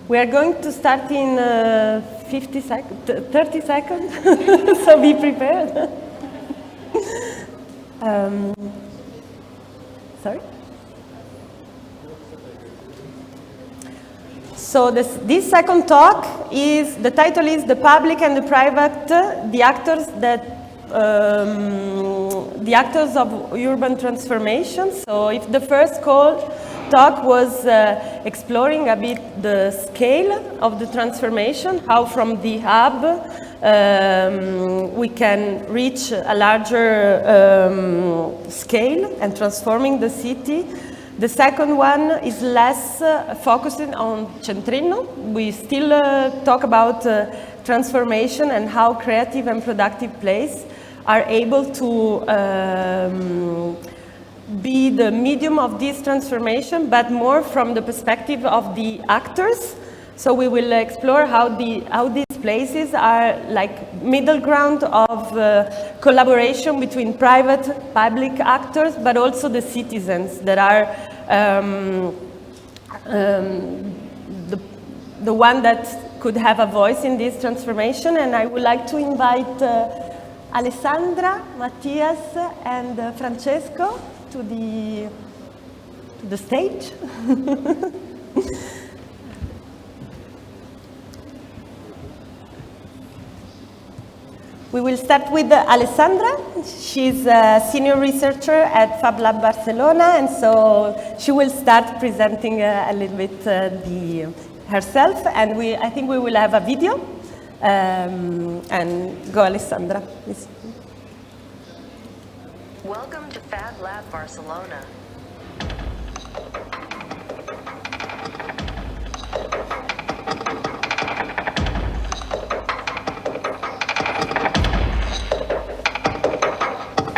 We are going to start in 30 seconds, so be prepared. Sorry? So this second talk is, the title is The Public and the Private, the actors of urban transformation. So if the first talk was exploring a bit the scale of the transformation, how from the hub we can reach a larger scale and transforming the city. The second one is less focusing on centrino. We still talk about transformation and how creative and productive places are able to be the medium of this transformation, but more from the perspective of the actors. So we will explore how these places are like middle ground of collaboration between private, public actors, but also the citizens that are the one that could have a voice in this transformation. And I would like to invite Alessandra, Matthias, and Francesco to the stage. We will start with Alessandra. She's a senior researcher at Fab Lab Barcelona, and so she will start presenting a little bit herself, and I think we will have a video. And go, Alessandra, please. Welcome to Fab Lab Barcelona.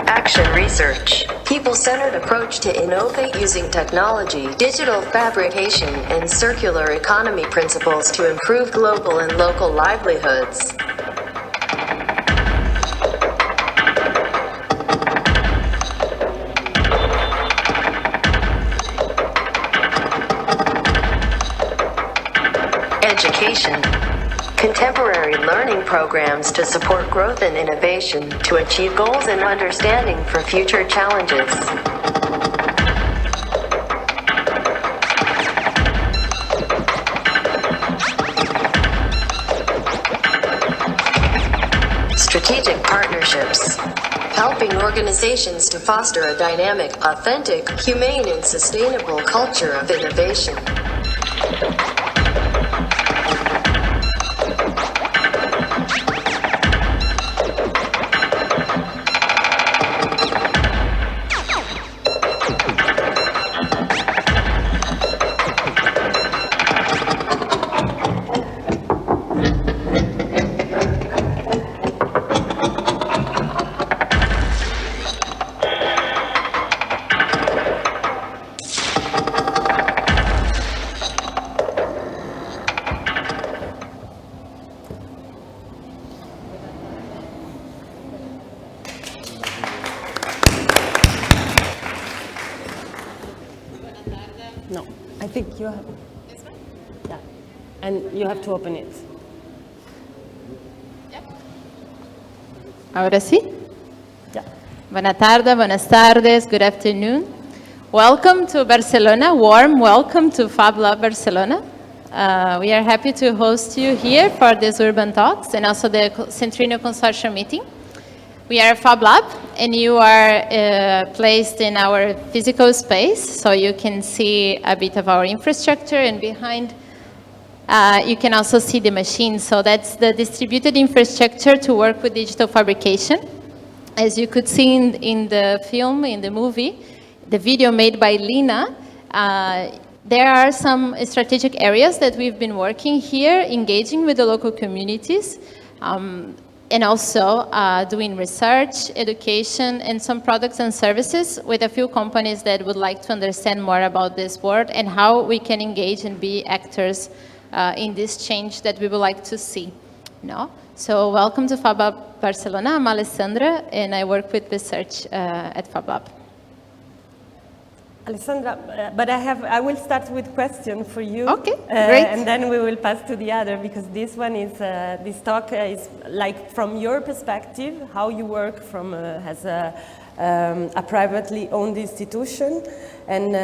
Action research. People-centered approach to innovate using technology, digital fabrication, and circular economy principles to improve global and local livelihoods. Education. Contemporary learning programs to support growth and innovation to achieve goals and understanding for future challenges. Strategic partnerships. Helping organizations to foster a dynamic, authentic, humane, and sustainable culture of innovation. No, I think you have. This one? Yeah, and you have to open it. Yep. Ahora sí? Yeah. Buenas tardes, good afternoon. Welcome to Barcelona, warm welcome to Fab Lab Barcelona. We are happy to host you here for these urban talks and also the Centrino Consortium meeting. We are a Fab Lab, and you are placed in our physical space, so you can see a bit of our infrastructure, and behind you can also see the machines. So that's the distributed infrastructure to work with digital fabrication. As you could see in the film, in the movie, the video made by Lina, there are some strategic areas that we've been working here, engaging with the local communities, and also doing research, education, and some products and services with a few companies that would like to understand more about this world and how we can engage and be actors in this change that we would like to see. No? So welcome to Fab Lab Barcelona. I'm Alessandra, and I work with research at Fab Lab. Alessandra, but I will start with question for you. Okay, great. And then we will pass to the other, because this one is, this talk is like from your perspective, how you work from as a privately owned institution, and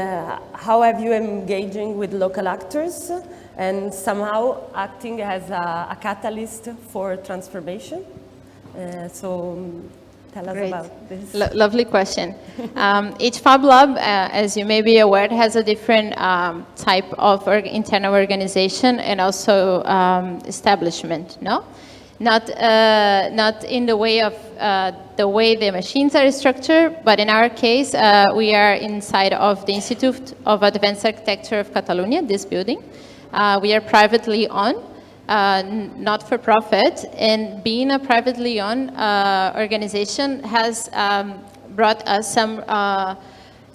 how have you engaging with local actors and somehow acting as a catalyst for transformation. Tell us Great. about this. Lovely question. Each Fab Lab, as you may be aware, has a different type of internal organization and also establishment, no? Not in the way of the way the machines are structured, but in our case, we are inside of the Institute of Advanced Architecture of Catalonia, this building. We are privately owned. Not for profit, and being a privately owned organization has brought us some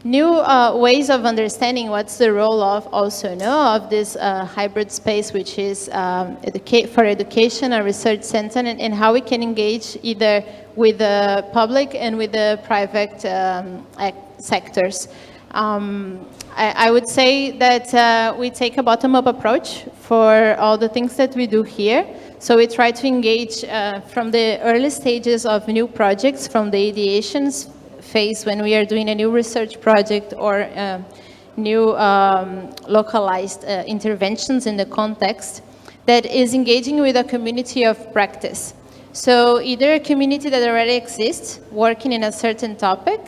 new ways of understanding what's the role of of this hybrid space, which is for education, a research center, and how we can engage either with the public and with the private sectors. I would say that we take a bottom-up approach for all the things that we do here. So we try to engage from the early stages of new projects, from the ideation phase when we are doing a new research project or new localized interventions in the context, that is engaging with a community of practice. So either a community that already exists, working in a certain topic,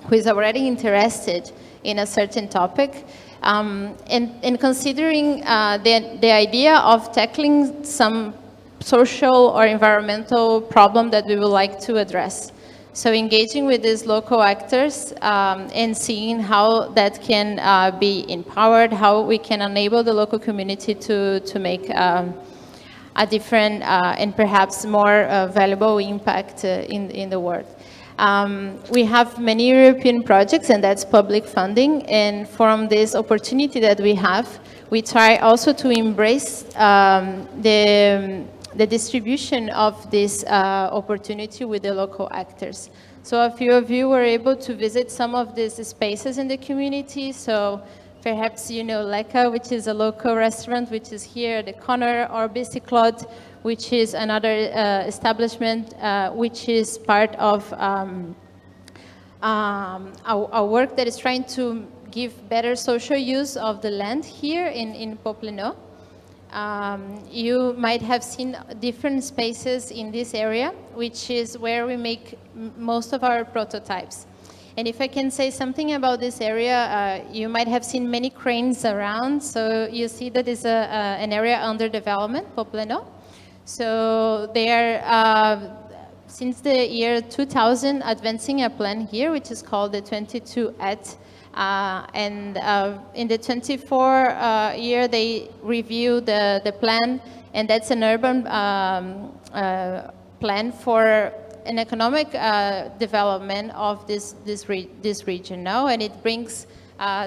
who is already interested in a certain topic, and considering the idea of tackling some social or environmental problem that we would like to address. So engaging with these local actors and seeing how that can be empowered, how we can enable the local community to make a different and perhaps more valuable impact in the world. We have many European projects, and that's public funding. And from this opportunity that we have, we try also to embrace the distribution of this opportunity with the local actors. So a few of you were able to visit some of these spaces in the community. So perhaps you know Leka, which is a local restaurant, which is here at the corner, or Biciclot, which is another establishment, which is part of our work that is trying to give better social use of the land here in Poplenot. You might have seen different spaces in this area, which is where we make most of our prototypes. And if I can say something about this area, you might have seen many cranes around. So you see that is an area under development, Poplenot. So they are, since the year 2000, advancing a plan here, which is called the 22 at. And in the 24 year, they review the plan, and that's an urban plan for an economic development of this region now, and it brings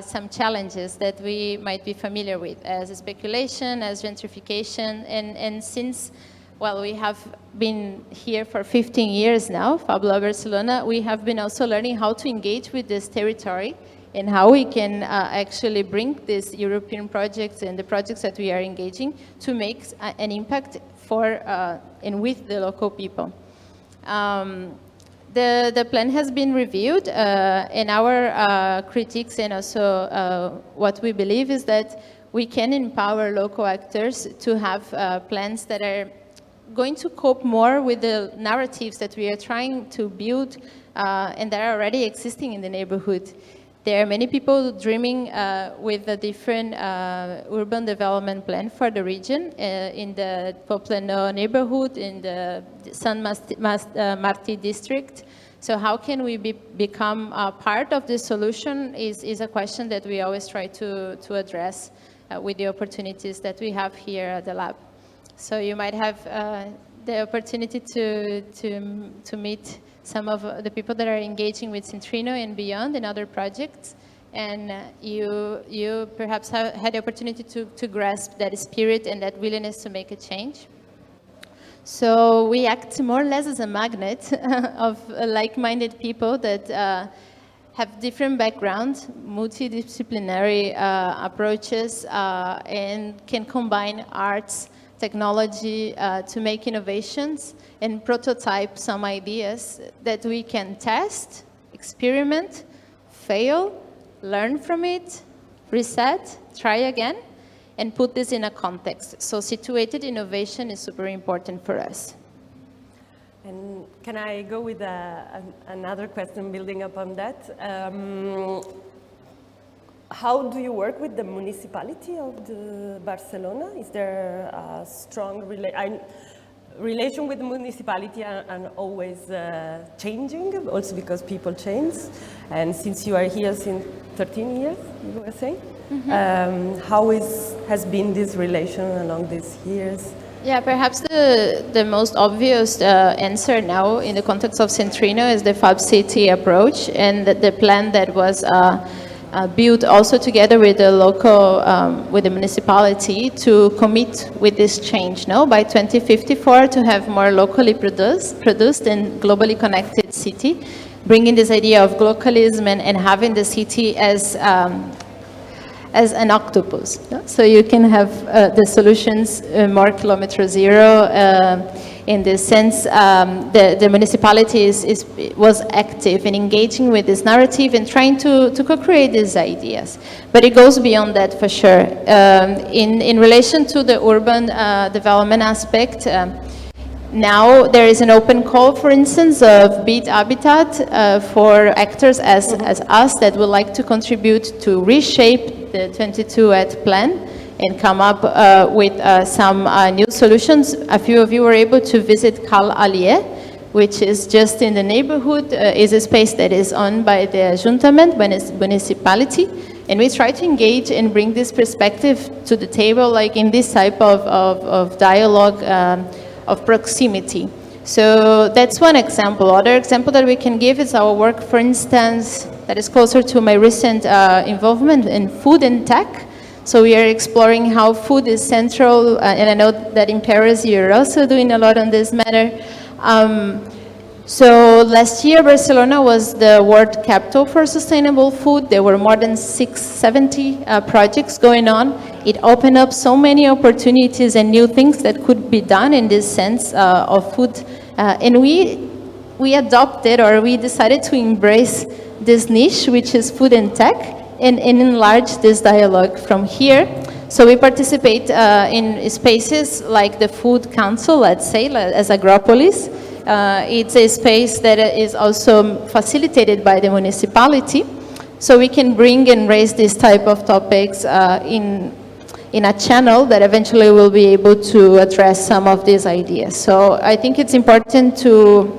some challenges that we might be familiar with, as speculation, as gentrification, and since, well, we have been here for 15 years now, Fab Lab Barcelona, we have been also learning how to engage with this territory and how we can actually bring these European projects and the projects that we are engaging to make an impact for and with the local people. The plan has been reviewed, and our critiques and also what we believe is that we can empower local actors to have plans that are going to cope more with the narratives that we are trying to build and that are already existing in the neighborhood. There are many people dreaming with a different urban development plan for the region in the Poplenot neighborhood, in the San Martí district. So how can we become a part of this solution is a question that we always try to address with the opportunities that we have here at the lab. So you might have the opportunity to meet some of the people that are engaging with Centrino and beyond in other projects. And you perhaps have had the opportunity to grasp that spirit and that willingness to make a change. So we act more or less as a magnet of like-minded people that have different backgrounds, multidisciplinary approaches, and can combine arts, technology to make innovations and prototype some ideas that we can test, experiment, fail, learn from it, reset, try again, and put this in a context. So situated innovation is super important for us. And can I go with another question building upon that? How do you work with the municipality of Barcelona? Is there a strong relation with the municipality and always changing, also because people change? And since you are here since 13 years, you were saying? How has been this relation along these years? Yeah, perhaps the most obvious answer now in the context of Centrino is the Fab City approach and the plan that was built also together with the local, with the municipality to commit with this change, no? By 2054 to have more locally produced and globally connected city, bringing this idea of localism and having the city as an octopus. No? So you can have the solutions more kilometer zero. In this sense, the municipality was active in engaging with this narrative and trying to co-create these ideas. But it goes beyond that for sure. In relation to the urban development aspect, now there is an open call, for instance, of Beat Habitat for actors as us that would like to contribute to reshape the 22 plan and come up with some new solutions. A few of you were able to visit Cal Allier, which is just in the neighborhood, is a space that is owned by the Ayuntamiento, municipality, and we try to engage and bring this perspective to the table, like in this type of dialogue of proximity. So that's one example. Other example that we can give is our work, for instance, that is closer to my recent involvement in food and tech. So we are exploring how food is central, and I know that in Paris you're also doing a lot on this matter. So last year Barcelona was the world capital for sustainable food. There were more than 670 projects going on. It opened up so many opportunities and new things that could be done in this sense of food. And we adopted, or we decided to embrace this niche, which is food and tech, and enlarge this dialogue from here. So we participate in spaces like the Food Council, let's say, as Agropolis. It's a space that is also facilitated by the municipality. So we can bring and raise these type of topics in a channel that eventually will be able to address some of these ideas. So I think it's important to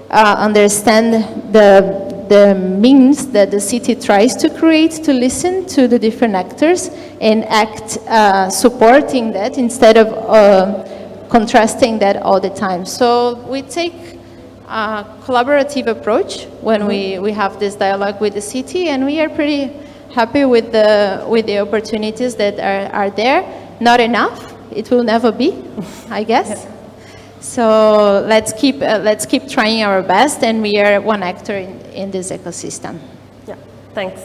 understand the means that the city tries to create to listen to the different actors and act supporting that instead of contrasting that all the time. So we take a collaborative approach when we have this dialogue with the city, and we are pretty happy with the opportunities that are there. Not enough, it will never be, I guess. Yeah. So let's keep trying our best, and we are one actor in this ecosystem. Yeah, thanks.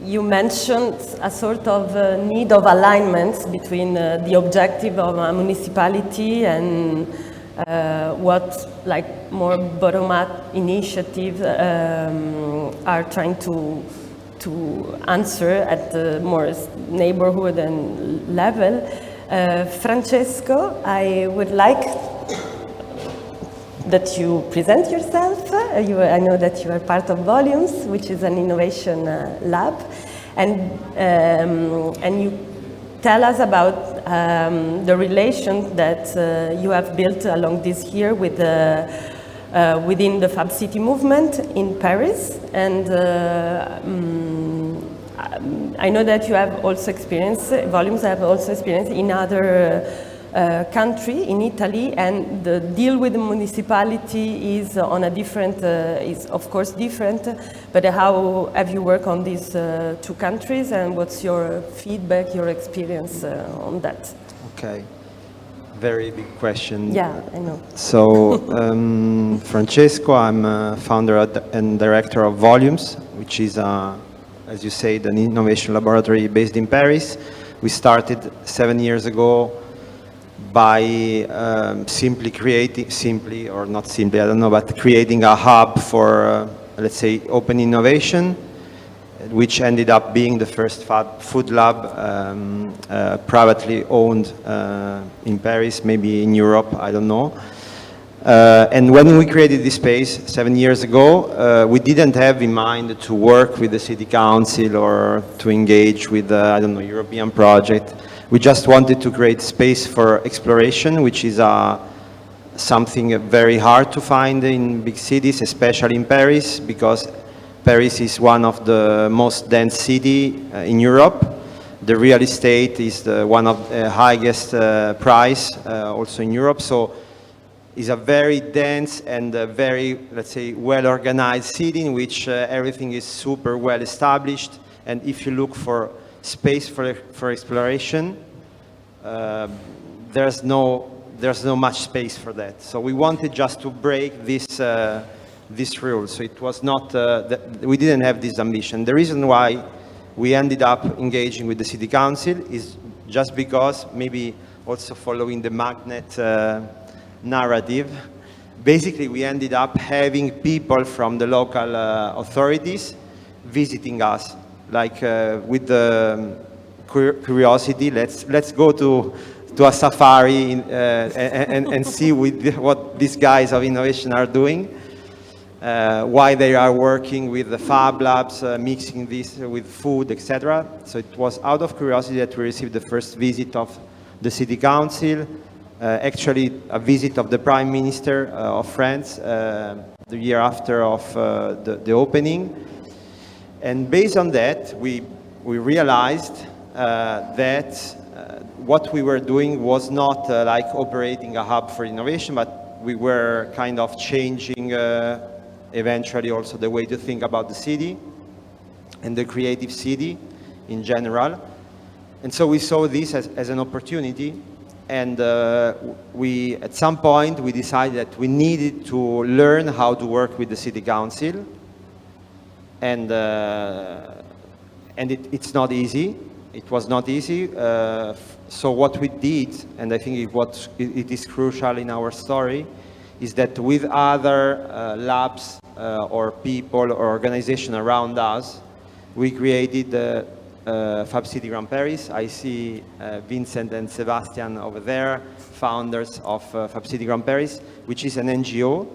You mentioned a sort of need of alignment between the objective of a municipality and what, like, more bottom-up initiatives are trying to answer at the more neighborhood and level. Francesco, I would like that you present yourself. I know that you are part of Volumes, which is an innovation lab, and you tell us about the relation that you have built along this year with within the Fab City movement in Paris, and I know that you have also experienced, Volumes have also experienced in other country, in Italy, and the deal with the municipality is on a different, is of course different, but how have you worked on these two countries, and what's your feedback, your experience on that? Okay. very big question. Yeah, I know. So, Francesco, I'm founder and director of Volumes, which is, as you say, an innovation laboratory based in Paris. We started 7 years ago by simply, or not simply, I don't know, but creating a hub for, let's say, open innovation, which ended up being the first food lab privately owned in Paris, maybe in Europe, I don't know. And when we created this space 7 years ago, we didn't have in mind to work with the city council or to engage with, I don't know, European project. We just wanted to create space for exploration, which is something very hard to find in big cities, especially in Paris, because Paris is one of the most dense cities in Europe. The real estate is one of the highest price also in Europe. So it's a very dense and very, let's say, well-organized city in which everything is super well established. And if you look for space for exploration, there's no much space for that. So we wanted just to break this rule. So it was not, we didn't have this ambition. The reason why we ended up engaging with the city council is just because, maybe also following the magnet narrative, basically we ended up having people from the local authorities visiting us, like with the curiosity, let's go to a safari and see what these guys of innovation are doing. Why they are working with the Fab Labs, mixing this with food, etc. So it was out of curiosity that we received the first visit of the City Council, actually a visit of the Prime Minister of France the year after of the opening. And based on that, we realized that what we were doing was not like operating a hub for innovation, but we were kind of changing eventually also the way to think about the city and the creative city in general. And so we saw this as an opportunity, and at some point we decided that we needed to learn how to work with the city council, and it's not easy. It was not easy. So what we did, and I think it is crucial in our story, is that with other labs or people or organizations around us, we created Fab City Grand Paris. I see Vincent and Sebastian over there, founders of Fab City Grand Paris, which is an NGO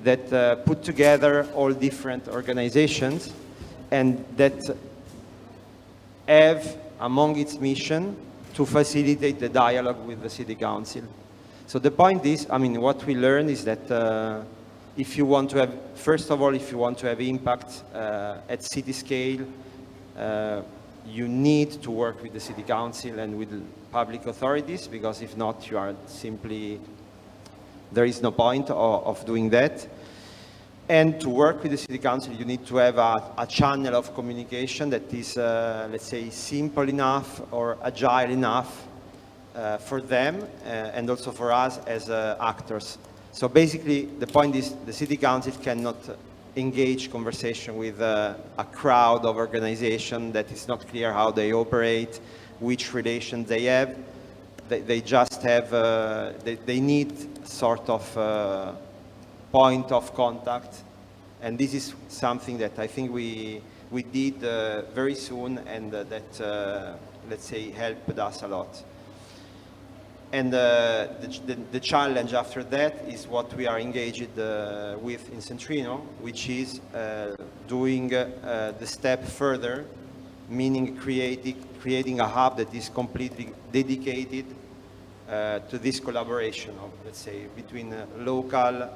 that put together all different organizations and that have among its mission to facilitate the dialogue with the city council. So the point is, I mean, what we learned is that if you want to have, first of all, if you want to have impact at city scale, you need to work with the city council and with public authorities, because if not, you are simply, there is no point of doing that. And to work with the city council, you need to have a channel of communication that is, let's say, simple enough or agile enough for them and also for us as actors. So basically, the point is the city council cannot engage conversation with a crowd of organization that is not clear how they operate, which relations they have. They just have, they need sort of point of contact, and this is something that I think we did very soon, and that let's say helped us a lot. And the challenge after that is what we are engaged with in Centrino, which is doing the step further, meaning creating a hub that is completely dedicated to this collaboration of, let's say, between local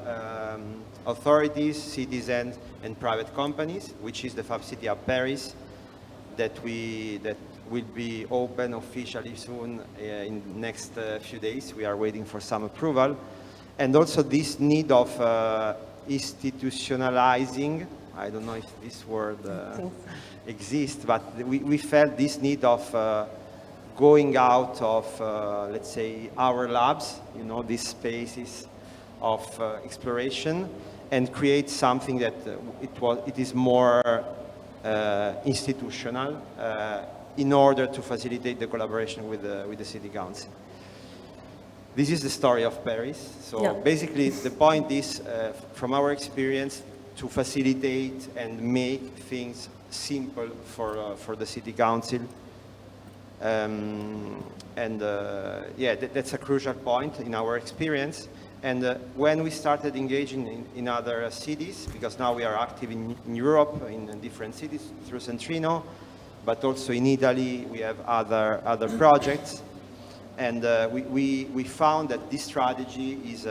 authorities, citizens, and private companies, which is the Fab City of Paris, that will be open officially soon in the next few days. We are waiting for some approval. And also this need of institutionalizing, I don't know if this word exists, but we felt this need of going out of, let's say, our labs, these spaces of exploration, and create something that it is more institutional in order to facilitate the collaboration with the city council. This is the story of Paris. So basically, the point is, from our experience, to facilitate and make things simple for the city council. That's a crucial point in our experience. And when we started engaging in other cities, because now we are active in Europe, in different cities through Centrino, but also in Italy, we have other projects. And we found that this strategy is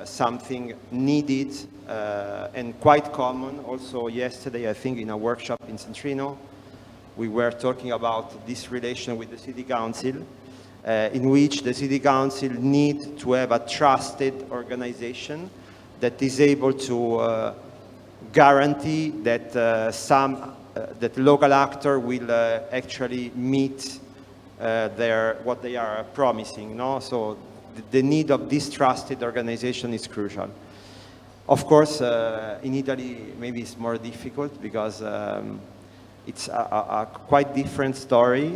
something needed and quite common. Also yesterday, I think in a workshop in Centrino, we were talking about this relation with the city council, in which the city council needs to have a trusted organization that is able to guarantee that that local actor will actually meet what they are promising. So the need of this trusted organization is crucial. Of course, in Italy, maybe it's more difficult because it's a quite different story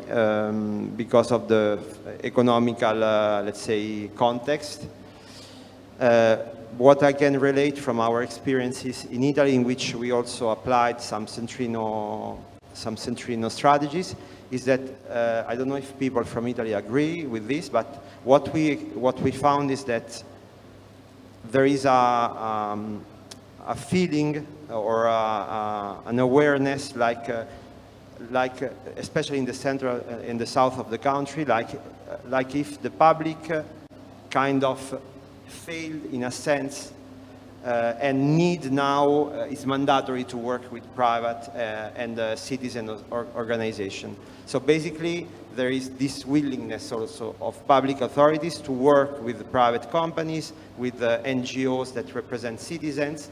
because of the economical, let's say, context. What I can relate from our experiences in Italy, in which we also applied some Centrino strategies, is that I don't know if people from Italy agree with this, but what we found is that there is a feeling or an awareness, like especially in the central, in the south of the country, like if the public kind of failed in a sense and need now is mandatory to work with private and citizen organization. So basically, there is this willingness also of public authorities to work with private companies, with NGOs that represent citizens,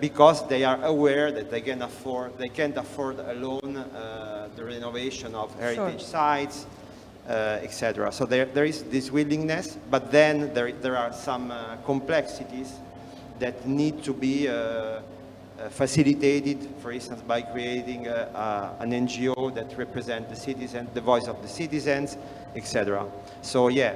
because they are aware that they can't afford alone the renovation of heritage sites, etc. So there is this willingness, but then there are some complexities that need to be facilitated, for instance, by creating an NGO that represents the citizens, the voice of the citizens, etc. So yeah,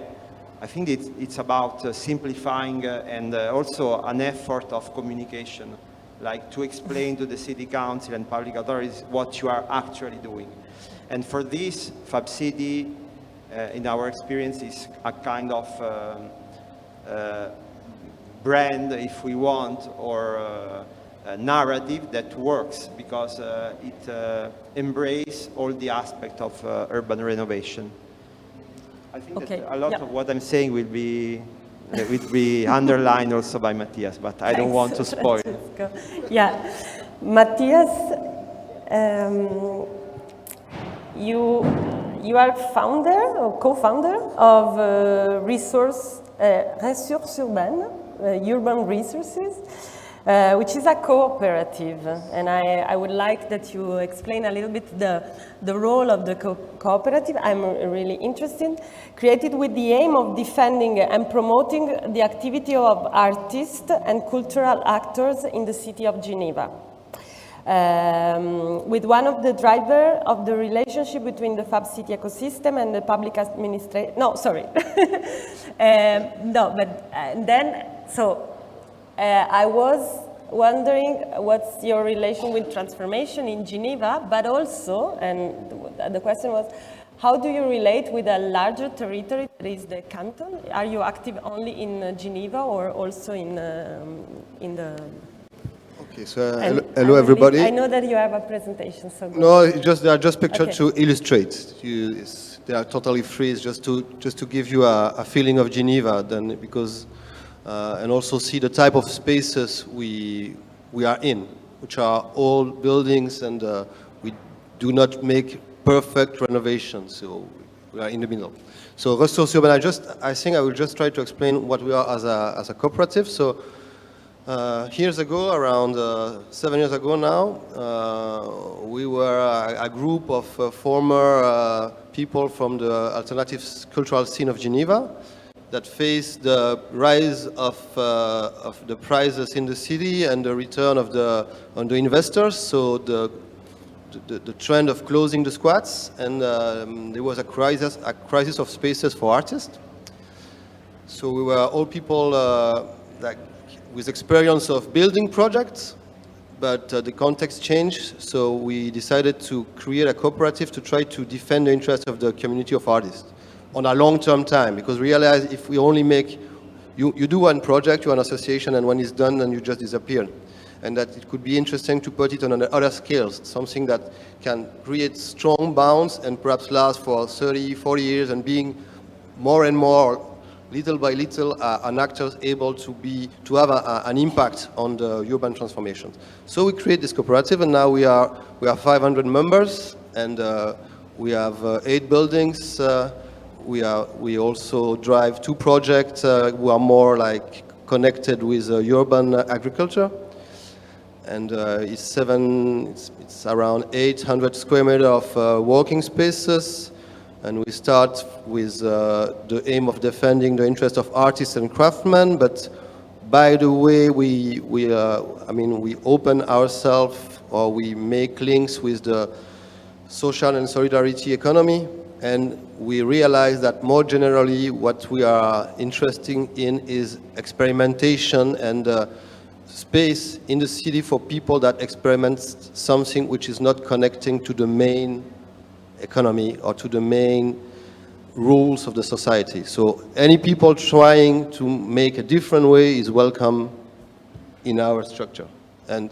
I think it's about simplifying and also an effort of communication, like to explain to the city council and public authorities what you are actually doing. And for this, Fab City, in our experience, is a kind of brand, if we want, or a narrative that works because it embraces all the aspects of urban renovation. I think that a lot of what I'm saying will be underlined also by Matthias, but I don't want to spoil. Yeah, Matthias, you are founder or co-founder of Ressources Urbanes, urban resources, which is a cooperative, and I would like that you explain a little bit the role of the cooperative. I'm really interested. Created with the aim of defending and promoting the activity of artists and cultural actors in the city of Geneva. With one of the drivers of the relationship between the Fab City ecosystem and the public administration. No, sorry. I was wondering what's your relation with transformation in Geneva, but also, and the question was, how do you relate with a larger territory that is the canton? Are you active only in Geneva or also in the... Okay, so hello everybody. I know that you have a presentation, so go. No, they are just pictured to illustrate. They are totally free. It's just to give you a feeling of Geneva, then because and also see the type of spaces we are in, which are old buildings, and we do not make perfect renovations. So we are in the middle. So Ressources Urbanes, I think I will just try to explain what we are as a cooperative. So Years ago, around 7 years ago now, we were a group of former people from the alternative cultural scene of Geneva that faced the rise of the prices in the city and the return of on the investors. So the trend of closing the squats, and there was a crisis of spaces for artists. So we were all people with experience of building projects, but the context changed, so we decided to create a cooperative to try to defend the interests of the community of artists on a long-term time, because we realized if we only make, you do one project, you're an association, and when it's done, then you just disappear. And that it could be interesting to put it on other scales, something that can create strong bounds and perhaps last for 30, 40 years, and being more and more, little by little, an actor able to have an impact on the urban transformation. So we create this cooperative, and now we are 500 members, and we have 8 buildings. We also drive 2 projects who are more like connected with urban agriculture, and it's around 800 square meters of working spaces. And we start with the aim of defending the interests of artists and craftsmen. But by the way, we open ourselves, or we make links with the social and solidarity economy. And we realize that more generally, what we are interested in is experimentation and space in the city for people that experiment something which is not connecting to the main economy or to the main rules of the society. So any people trying to make a different way is welcome in our structure. And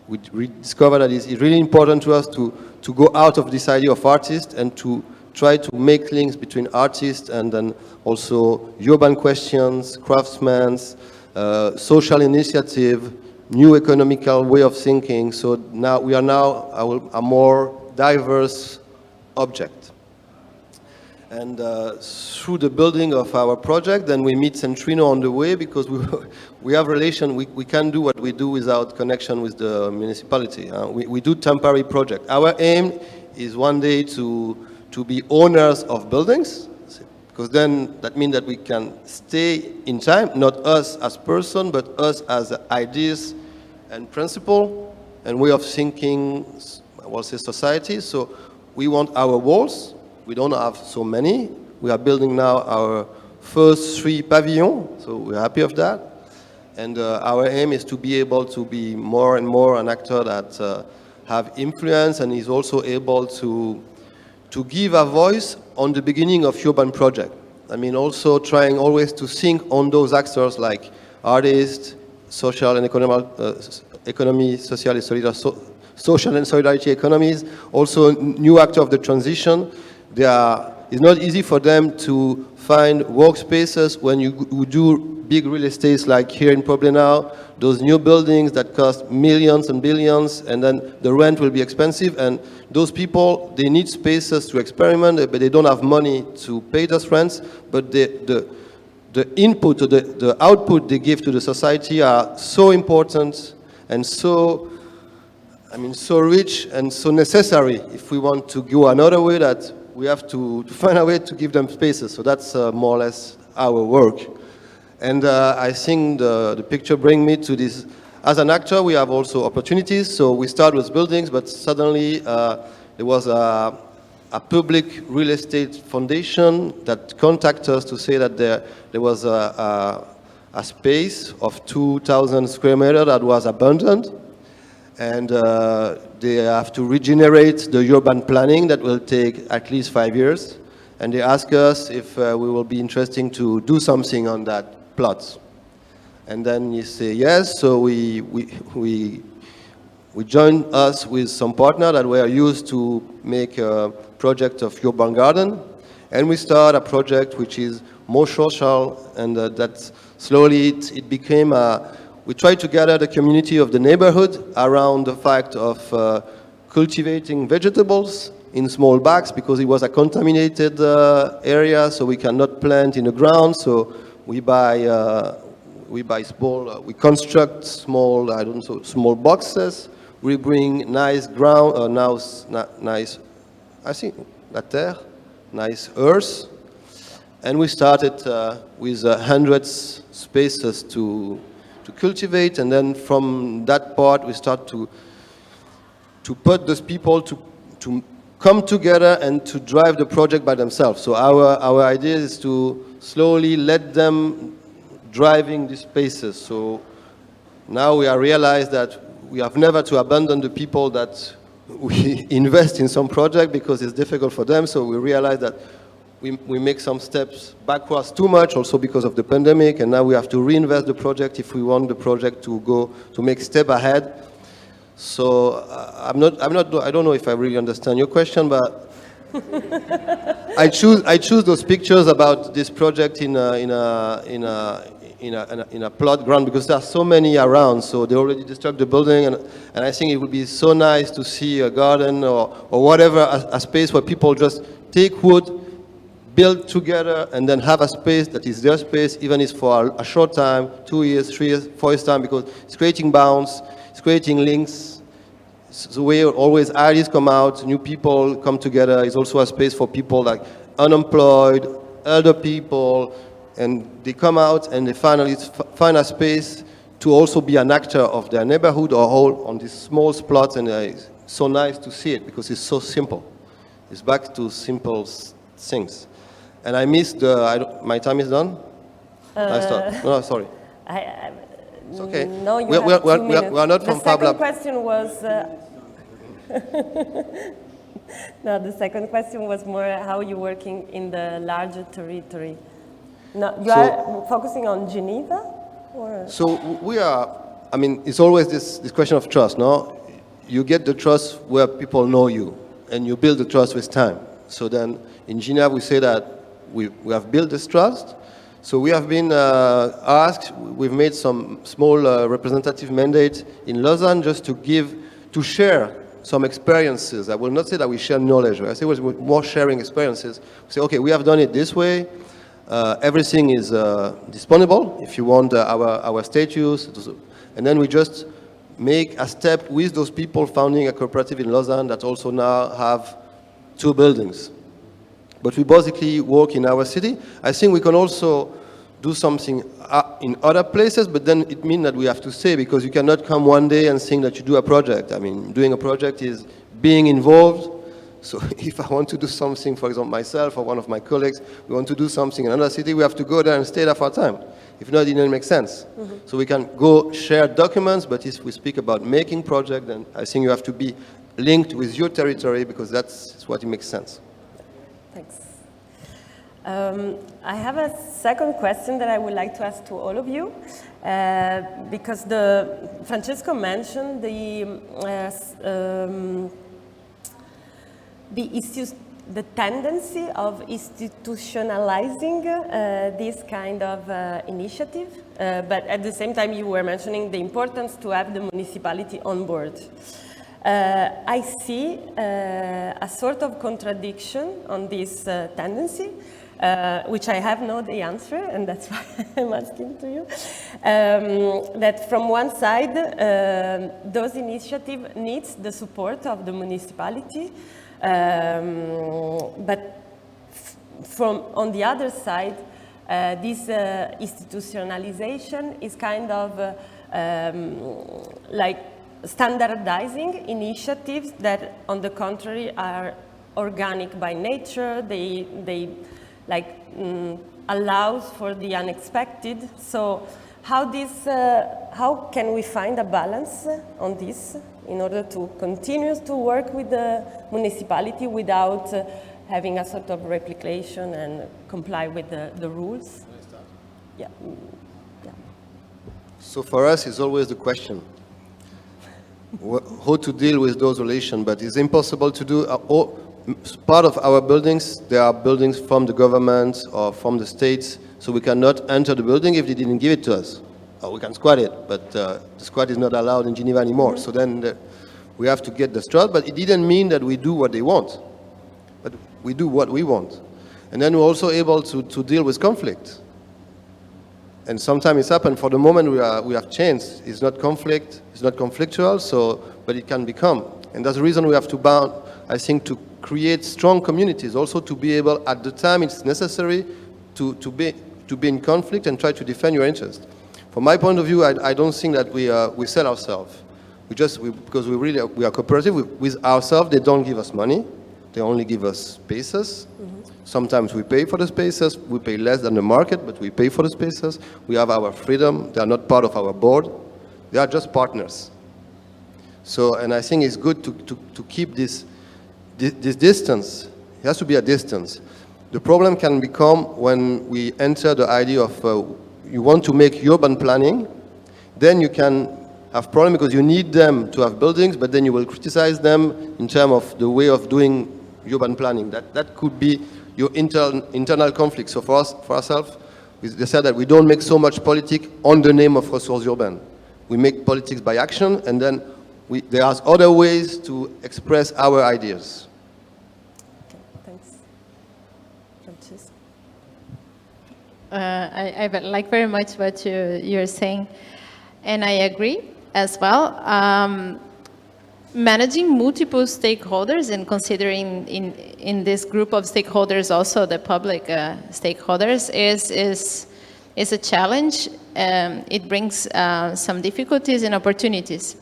we discovered that it's really important to us to go out of this idea of artists and to try to make links between artists and then also urban questions, craftsmen, social initiative, new economical way of thinking. So now we are a more diverse object. And through the building of our project, then we meet Centrino on the way, because we have relation. We can't do what we do without connection with the municipality. We do temporary project. Our aim is one day to be owners of buildings, because then that means that we can stay in time, not us as person, but us as ideas and principle and way of thinking, I will say society. So we want our walls. We don't have so many. We are building now our first 3 pavilions, so we're happy of that. And our aim is to be able to be more and more an actor that have influence and is also able to give a voice on the beginning of urban project. I mean, also trying always to think on those actors like artists, social and social and solidarity economies, also new actors of the transition. It's not easy for them to find workspaces when you do big real estates like here in Proble now, those new buildings that cost millions and billions, and then the rent will be expensive, and those people, they need spaces to experiment, but they don't have money to pay those rents, but the input, the output they give to the society are so important and so rich and so necessary if we want to go another way, that we have to find a way to give them spaces. So that's more or less our work. And I think the picture brings me to this. As an actor, we have also opportunities. So we start with buildings, but suddenly there was a public real estate foundation that contacted us to say that there was a space of 2,000 square meters that was abandoned. And they have to regenerate the urban planning that will take at least 5 years. And they ask us if we will be interested to do something on that plot. And then you say yes, so we joined us with some partners that were used to make a project of urban garden. And we start a project which is more social, and that slowly it became we tried to gather the community of the neighborhood around the fact of cultivating vegetables in small bags, because it was a contaminated area, so we cannot plant in the ground. So we buy we buy small, we construct small, small boxes. We bring nice ground, nice, I think, la terre, nice earth. And we started with hundreds spaces to cultivate, and then from that part we start to put those people to come together and to drive the project by themselves. So our idea is to slowly let them driving these spaces. So now we are realized that we have never to abandon the people that we invest in some project because it's difficult for them. So we realize that we make some steps backwards too much, also because of the pandemic, and now we have to reinvest the project if we want the project to make step ahead. So I don't know if I really understand your question, but I choose those pictures about this project in a plot ground because there are so many around. So they already destroyed the building, and I think it would be so nice to see a garden or whatever, a space where people just take wood, build together, and then have a space that is their space, even if it's for a short time, 2 years, 3 years, 4 years time, because it's creating bonds, it's creating links. It's the way always ideas come out, new people come together. It's also a space for people like unemployed, elder people, and they come out and they finally find a space to also be an actor of their neighborhood or whole on these small plots, and it's so nice to see it because it's so simple. It's back to simple things. And I missed my time is done? I stopped. No, sorry. It's okay. No, we are not from Fab Lab. The second question was... no, the second question was more how you're working in the larger territory. No, you are focusing on Geneva? Or? So we are, I mean, it's always this question of trust, no? You get the trust where people know you, and you build the trust with time. So then in Geneva we say that we have built this trust. So we have been asked, we've made some small representative mandate in Lausanne just to share some experiences. I will not say that we share knowledge. I say it was more sharing experiences. We say, okay, we have done it this way. Everything is disponible if you want our status. And then we just make a step with those people founding a cooperative in Lausanne that also now have 2 buildings. But we basically work in our city. I think we can also do something in other places, but then it means that we have to stay because you cannot come one day and think that you do a project. I mean, doing a project is being involved. So if I want to do something, for example, myself or one of my colleagues, we want to do something in another city, we have to go there and stay there for a time. If not, it doesn't make sense. Mm-hmm. So we can go share documents, but if we speak about making project, then I think you have to be linked with your territory because that's what it makes sense. Thanks. I have a second question that I would like to ask to all of you, because Francesco mentioned the tendency of institutionalizing this kind of initiative, but at the same time you were mentioning the importance to have the municipality on board. I see a sort of contradiction on this tendency, which I have no the answer, and that's why I'm asking to you. That from one side, those initiatives needs the support of the municipality, but from on the other side, this institutionalization is kind of like standardizing initiatives that, on the contrary, are organic by nature. They like allows for the unexpected. So how can we find a balance on this in order to continue to work with the municipality without having a sort of replication and comply with the rules? Yeah. Yeah. So for us, it's always the question how to deal with those relations, but it's impossible to do. Part of our buildings, there are buildings from the government or from the states, so we cannot enter the building if they didn't give it to us. Or we can squat it, but the squat is not allowed in Geneva anymore. Mm-hmm. So then we have to get the strut, but it didn't mean that we do what they want, but we do what we want. And then we're also able to deal with conflict. and sometimes it's happened. For the moment, we have changed. It's not conflict. It's not conflictual. So, but it can become. And that's the reason we have to bound, I think, to create strong communities. Also, to be able, at the time it's necessary, to be in conflict and try to defend your interest. From my point of view, I don't think that we sell ourselves. Because we are cooperative with ourselves. They don't give us money. They only give us spaces. Sometimes we pay for the spaces. We pay less than the market, but we pay for the spaces. We have our freedom. They are not part of our board. They are just partners. So, and I think it's good to keep this distance. It has to be a distance. The problem can become when we enter the idea of you want to make urban planning, then you can have problem because you need them to have buildings, but then you will criticize them in terms of the way of doing urban planning. That could be your internal conflict. So for ourselves, we decided that we don't make so much politics on the name of Ressources Urbanes. We make politics by action, and then there are other ways to express our ideas. Okay, thanks. Francesca? I like very much what you're saying, and I agree as well. Managing multiple stakeholders and considering in this group of stakeholders also the public stakeholders is a challenge. It brings some difficulties and opportunities.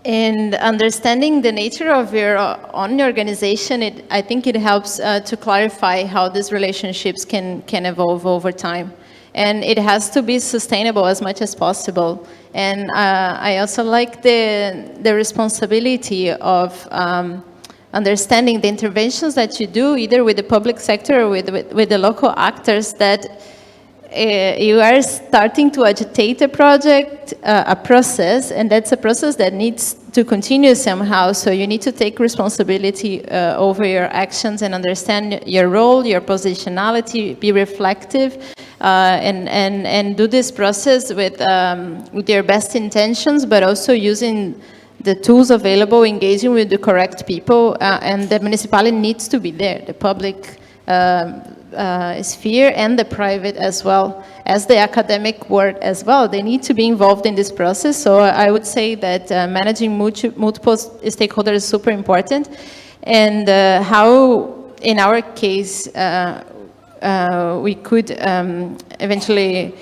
And understanding the nature of your own organization, I think it helps to clarify how these relationships can evolve over time. And it has to be sustainable as much as possible. And I also like the responsibility of understanding the interventions that you do, either with the public sector or with the local actors, that you are starting to agitate a project, a process, and that's a process that needs to continue somehow. So you need to take responsibility over your actions and understand your role, your positionality, be reflective, and do this process with your best intentions, but also using the tools available, engaging with the correct people, and the municipality needs to be there, the public sphere and the private as well, as the academic world as well. They need to be involved in this process. So I would say that managing multiple stakeholders is super important. And how, in our case, we could eventually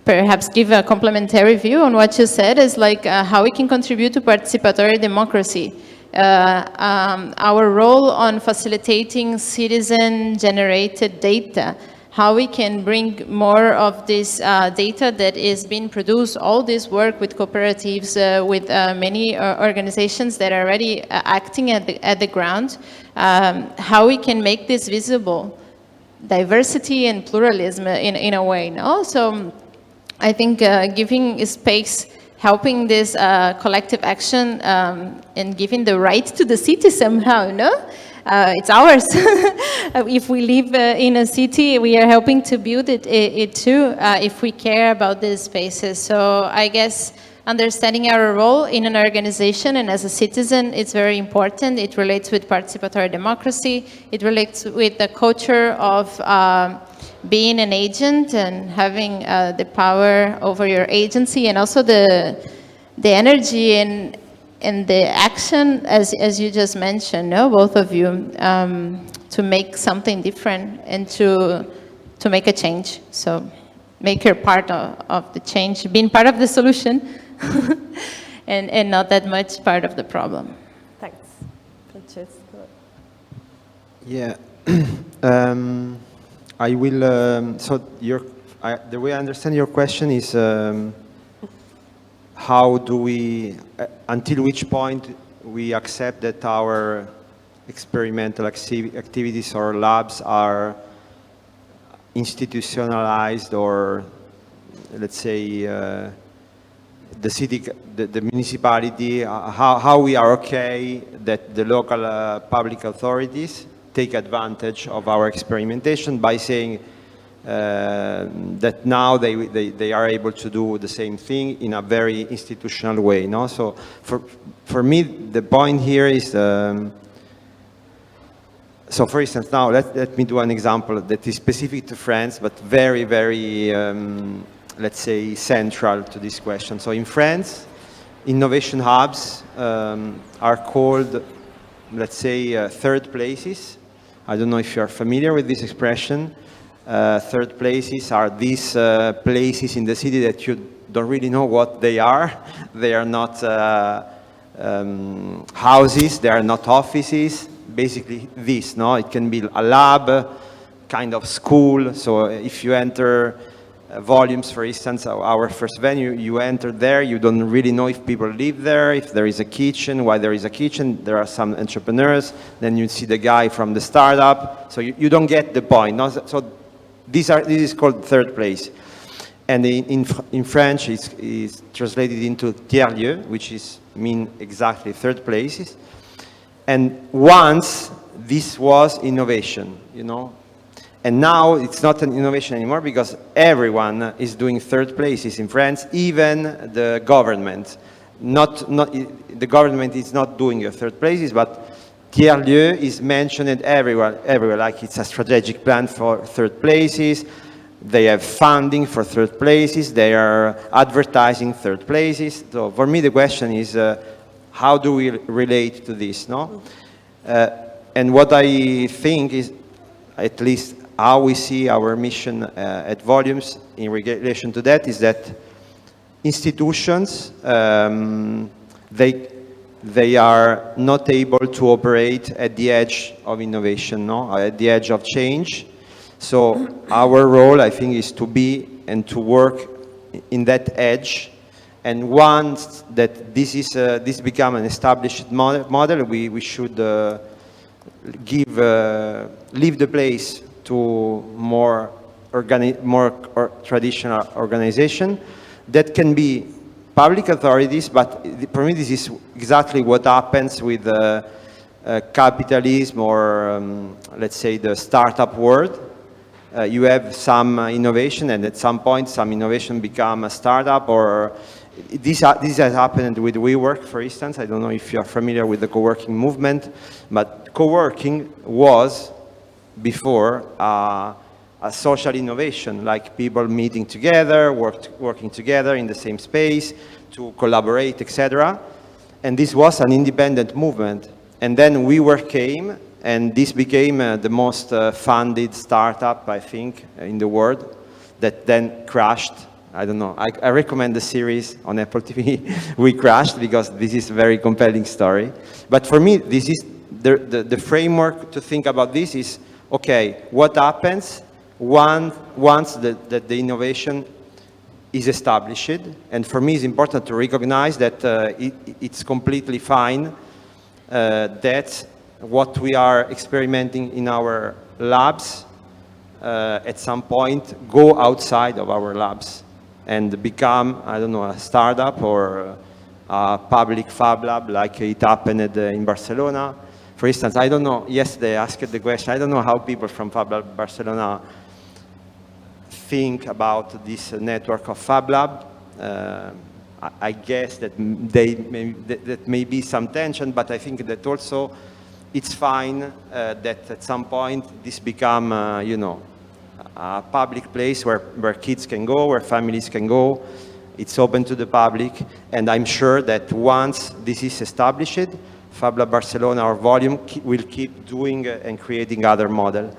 perhaps give a complementary view on what you said is like how we can contribute to participatory democracy. Our role on facilitating citizen-generated data, how we can bring more of this data that is being produced, all this work with cooperatives, with many organizations that are already acting at the ground, how we can make this visible, diversity and pluralism in a way, no? So I think giving space, helping this collective action and giving the right to the city somehow, no? It's ours. If we live in a city, we are helping to build it too, if we care about these spaces. So I guess understanding our role in an organization and as a citizen, it's very important. It relates with participatory democracy. It relates with the culture of being an agent and having the power over your agency, and also the energy and the action, as you just mentioned, no, both of you, to make something different and to make a change. So make your part of the change, being part of the solution, and not that much part of the problem. Thanks. Francesco. Yeah. I will, so the way I understand your question is how do we, until which point we accept that our experimental activities or labs are institutionalized, or let's say the city, the municipality, how we are okay that the local public authorities take advantage of our experimentation by saying that now they are able to do the same thing in a very institutional way. No? So for me, the point here is So for instance, now let me do an example that is specific to France, but very, very, let's say, central to this question. So in France, innovation hubs are called, let's say, third places. I don't know if you are familiar with this expression. Third places are these places in the city that you don't really know what they are. They are not houses, they are not offices. Basically this, no? It can be a lab, kind of school. So if you enter volumes, for instance, our first venue, you enter there, you don't really know if people live there, if there is a kitchen, why there is a kitchen. There are some entrepreneurs, then you see the guy from the startup. So you don't get the point. No? So this is called third place. And in French, it's translated into tiers-lieux, which mean exactly third places. And once, this was innovation, you know. And now it's not an innovation anymore because everyone is doing third places in France, even the government. The government is not doing your third places, but tiers-lieux is mentioned everywhere, like it's a strategic plan for third places. They have funding for third places. They are advertising third places. So for me, the question is, how do we relate to this, no? And what I think is, at least how we see our mission at Volumes in relation to that, is that institutions, they are not able to operate at the edge of innovation, no? At the edge of change. So our role, I think, is to be and to work in that edge. And once that this become an established model, we should leave the place to more traditional organization that can be public authorities. But for me, this is exactly what happens with capitalism or let's say the startup world. You have some innovation, and at some point, some innovation become a startup, or this has happened with WeWork, for instance. I don't know if you are familiar with the co-working movement, but co-working was before a social innovation, like people meeting together, working together in the same space to collaborate, etc. And this was an independent movement. And then WeWork came, and this became the most funded startup, I think, in the world, that then crashed. I don't know. I recommend the series on Apple TV, We Crashed, because this is a very compelling story. But for me, this is the framework to think about this is, okay, what happens once the innovation is established? And for me, it's important to recognize that it's completely fine that what we are experimenting in our labs at some point go outside of our labs and become, I don't know, a startup or a public Fab Lab like it happened in Barcelona. For instance, I don't know, yesterday I asked the question, I don't know how people from Fab Lab Barcelona think about this network of Fab Lab. I guess that that may be some tension, but I think that also it's fine that at some point this become, you know, a public place where kids can go, where families can go. It's open to the public, and I'm sure that once this is established, Fab Lab Barcelona or Volume will keep doing and creating other models.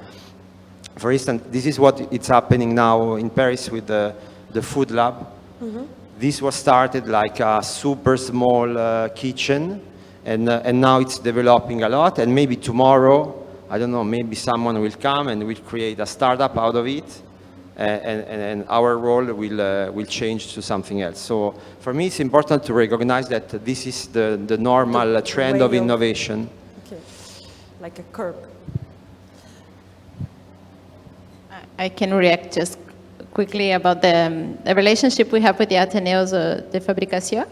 For instance, this is what it's happening now in Paris with the food lab. Mm-hmm. This was started like a super small kitchen, and now it's developing a lot, and maybe tomorrow, I don't know, maybe someone will come and will create a startup out of it, and our role will change to something else. So for me, it's important to recognize that this is the normal trend of innovation. Okay, like a curve. I can react just quickly about the relationship we have with the Ateneos de Fabricación,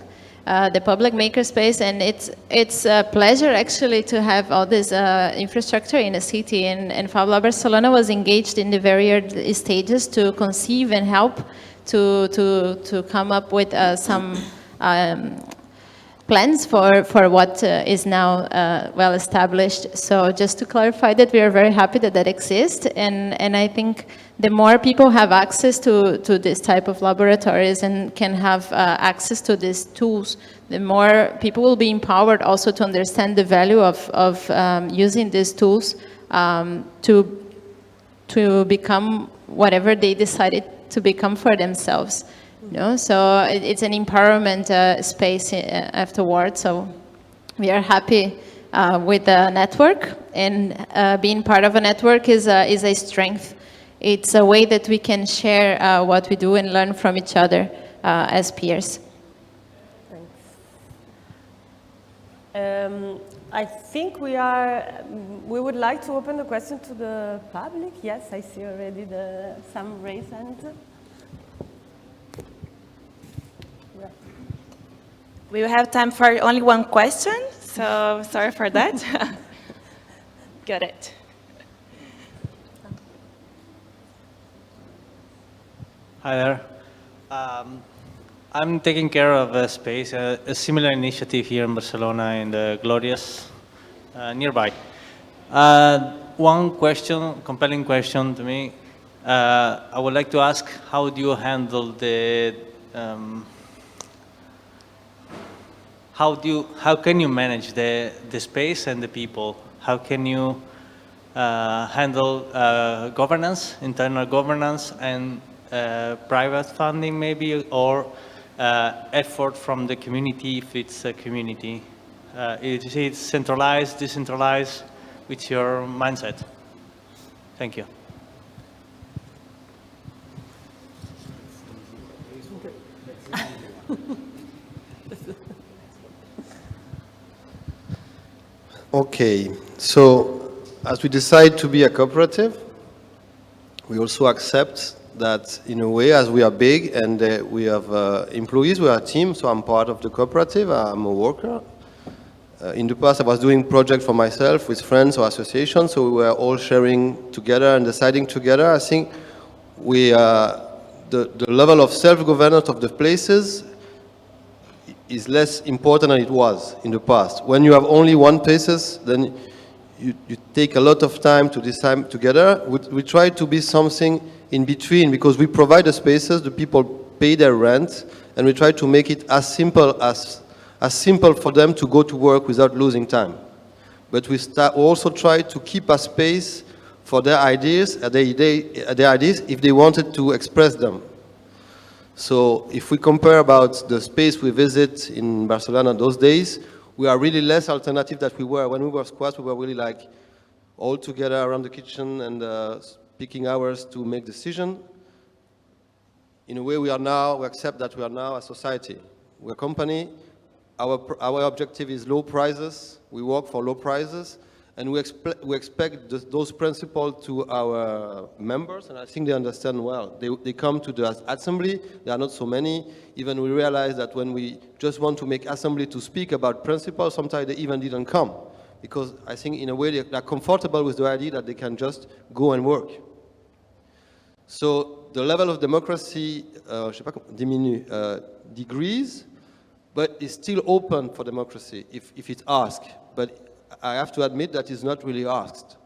the public makerspace, and it's a pleasure actually to have all this infrastructure in a city. And Fab Lab Barcelona was engaged in the very early stages to conceive and help to come up with some plans for what is now well established. So just to clarify that, we are very happy that that exists, and I think the more people have access to this type of laboratories and can have access to these tools, the more people will be empowered also to understand the value of using these tools to become whatever they decided to become for themselves. You know? So it's an empowerment space afterwards. So we are happy with the network, and being part of a network is a strength. It's a way that we can share what we do and learn from each other as peers. Thanks. I think we would like to open the question to the public. Yes, I see already some raised hands. We will have time for only one question, so sorry for that. Got it. Hi there. I'm taking care of a space, a similar initiative here in Barcelona in the Glorious nearby. One question, compelling question to me, I would like to ask, how do you handle the, how can you manage the space and the people? How can you handle governance, internal governance, and private funding maybe, or effort from the community if it's a community? Is it centralized, decentralized? What's your mindset? Thank you. Okay, so as we decide to be a cooperative, we also accept that in a way, as we are big and we have employees, we are a team, so I'm part of the cooperative, I'm a worker. In the past, I was doing projects for myself with friends or associations, so we were all sharing together and deciding together. I think the level of self-governance of the places is less important than it was in the past. When you have only one places, then you take a lot of time to decide together. We try to be something in between, because we provide the spaces, the people pay their rent, and we try to make it as simple for them to go to work without losing time. But we also try to keep a space for their ideas, if they wanted to express them. So if we compare about the space we visit in Barcelona those days, we are really less alternative than we were. When we were squads, we were really like all together around the kitchen and picking hours to make decisions. In a way, we accept that we are now a society. We're a company. Our objective is low prices. We work for low prices. And we expect those principles to our members, and I think they understand well. They come to the assembly, there are not so many. Even we realize that when we just want to make assembly to speak about principles, sometimes they even didn't come. Because I think in a way they're comfortable with the idea that they can just go and work. So the level of democracy decreases, but is still open for democracy if it's asked. But I have to admit that it's not really asked.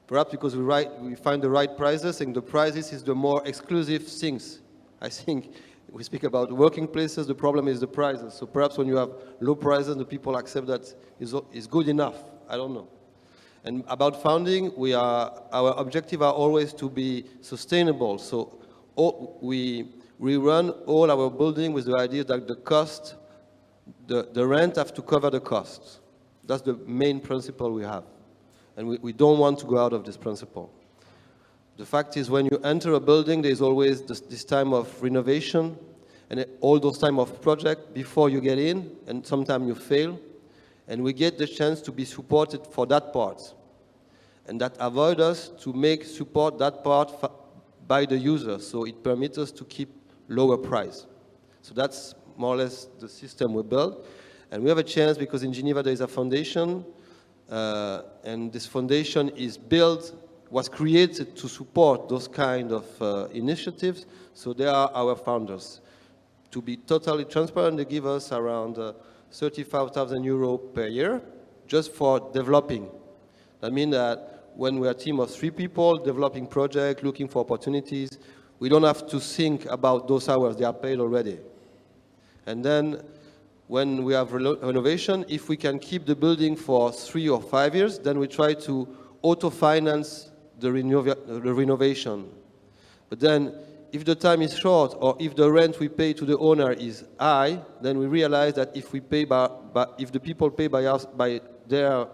Perhaps because we find the right prices, and the prices is the more exclusive things. I think we speak about working places, the problem is the prices. So perhaps when you have low prices, the people accept that is good enough. I don't know. And about funding, our objective are always to be sustainable. So we run all our building with the idea that the cost, the rent have to cover the costs. That's the main principle we have. And we don't want to go out of this principle. The fact is, when you enter a building, there's always this time of renovation and all those time of project before you get in, and sometimes you fail. And we get the chance to be supported for that part. And that avoids us to support that part by the user. So it permits us to keep lower price. So that's more or less the system we built. And we have a chance because in Geneva there is a foundation, and this foundation was created to support those kind of initiatives. So they are our founders. to be totally transparent, they give us around 35,000 euro per year just for developing. That means that when we're a team of 3 people developing projects, looking for opportunities, we don't have to think about those hours, they are paid already. And then when we have renovation, if we can keep the building for 3 or 5 years, then we try to auto-finance the renovation. But then if the time is short or if the rent we pay to the owner is high, then we realize that if we pay if the people pay by their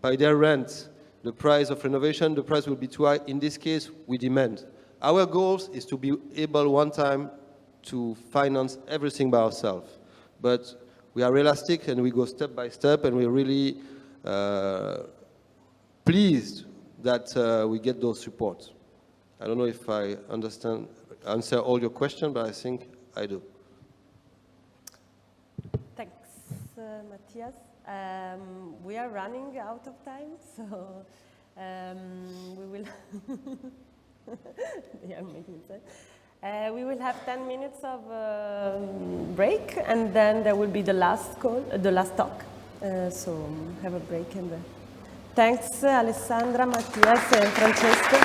by their rent, the price of renovation, the price will be too high. In this case, we demand. Our goal is to be able one time to finance everything by ourselves. But we are realistic and we go step by step, and we're really pleased that we get those supports. I don't know if I answer all your questions, but I think I do. Thanks, Matthias. We are running out of time, so we will. They are making sense. We will have 10 minutes of break, and then there will be the last call, the last talk. So have a break and. Thanks, Alessandra, Matthias, and Francesco.